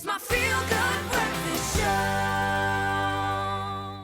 It's my feel-good breakfast show.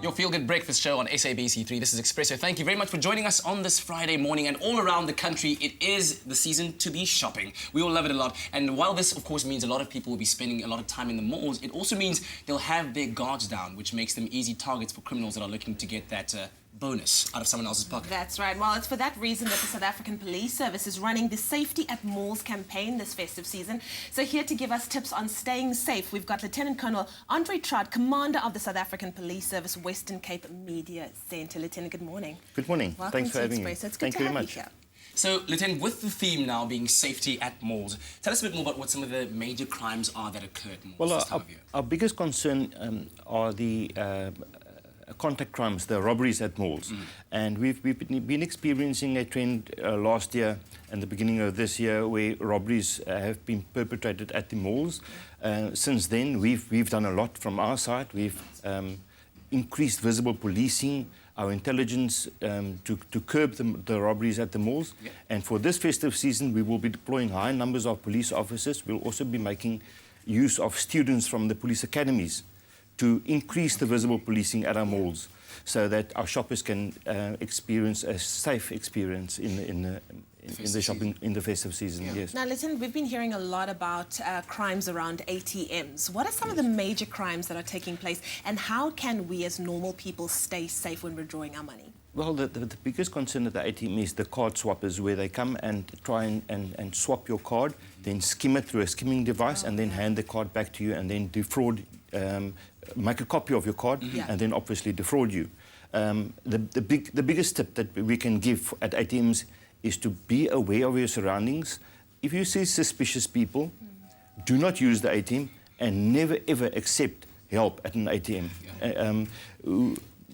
Your feel-good breakfast show on SABC3. This is Expresso. Thank you very much for joining us on this Friday morning. And all around the country, it is the season to be shopping. We all love it a lot. And while this, of course, means a lot of people will be spending a lot of time in the malls, it also means they'll have their guards down, which makes them easy targets for criminals that are looking to get that bonus out of someone else's pocket. That's right. Well, it's for that reason that the South African Police Service is running the Safety at Malls campaign this festive season. So here to give us tips on staying safe, we've got Lieutenant Colonel Andre Traut, Commander of the South African Police Service Western Cape Media Centre. Lieutenant, good morning. Good morning. Welcome Thanks for to having me. Expresso. It's good to have you here. So, Lieutenant, with the theme now being safety at malls, tell us a bit more about what some of the major crimes are that occur at malls this time of year. Our biggest concern are the contact crimes, the robberies at malls. And we've been experiencing a trend last year and the beginning of this year where robberies have been perpetrated at the malls. Since then, we've done a lot from our side. We've increased visible policing, our intelligence to curb the robberies at the malls. Yep. And for this festive season, we will be deploying high numbers of police officers. We'll also be making use of students from the police academies to increase the visible policing at our malls so that our shoppers can experience a safe experience in the shopping in the festive season. Yeah. Yes. Now, Lieutenant, we've been hearing a lot about crimes around ATMs. What are some of the major crimes that are taking place, and how can we as normal people stay safe when we're drawing our money? Well, the biggest concern at the ATM is the card swappers, where they come and try and swap your card, then skim it through a skimming device, and then hand the card back to you, and then defraud, make a copy of your card, and then obviously defraud you. The biggest tip that we can give at ATMs is to be aware of your surroundings. If you see suspicious people, do not use the ATM and never ever accept help at an ATM.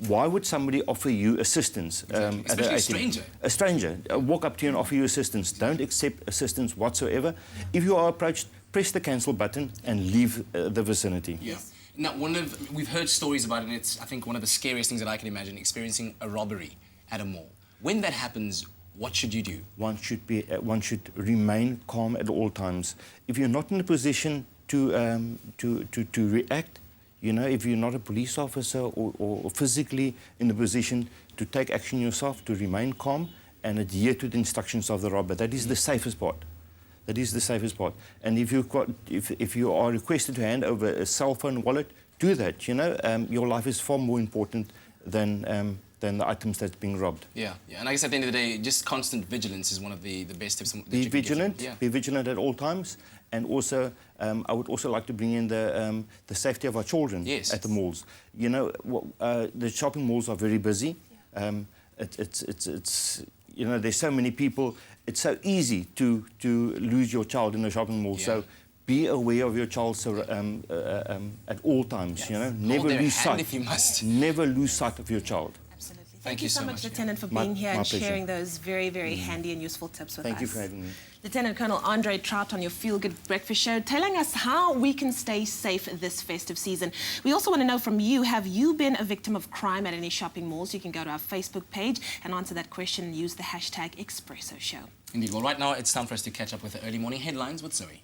Why would somebody offer you assistance? Especially a stranger. A stranger. Walk up to you and offer you assistance. Don't accept assistance whatsoever. If you are approached, press the cancel button and leave the vicinity. Yeah. Now, we've heard stories about it, and it's, I think, one of the scariest things that I can imagine, experiencing a robbery at a mall. When that happens, what should you do? One should remain calm at all times. If you're not in a position to react, you know, if you're not a police officer or physically in a position to take action yourself, to remain calm and adhere to the instructions of the robber. That is the safest part. That is the safest part. And if you are requested to hand over a cell phone wallet, do that. You know, your life is far more important than the items that's being robbed. Yeah, yeah. And I guess at the end of the day, just constant vigilance is one of the best tips. Be vigilant. Be vigilant at all times. And also, I would also like to bring in the safety of our children at the malls. You know, the shopping malls are very busy. It's you know, there's so many people. It's so easy to lose your child in a shopping mall. Yeah. So be aware of your child at all times. Yes. You know, never lose sight. If you must. Never lose sight of your child. Absolutely. Thank you so much, Lieutenant, for being here and sharing those very, very handy and useful tips with us. Thank you for having me. Lieutenant Colonel Andre Traut on your Feel Good Breakfast Show, telling us how we can stay safe this festive season. We also want to know from you, have you been a victim of crime at any shopping malls? You can go to our Facebook page and answer that question and use the hashtag Expresso Show. Indeed. Well, right now it's time for us to catch up with the early morning headlines with Zoe.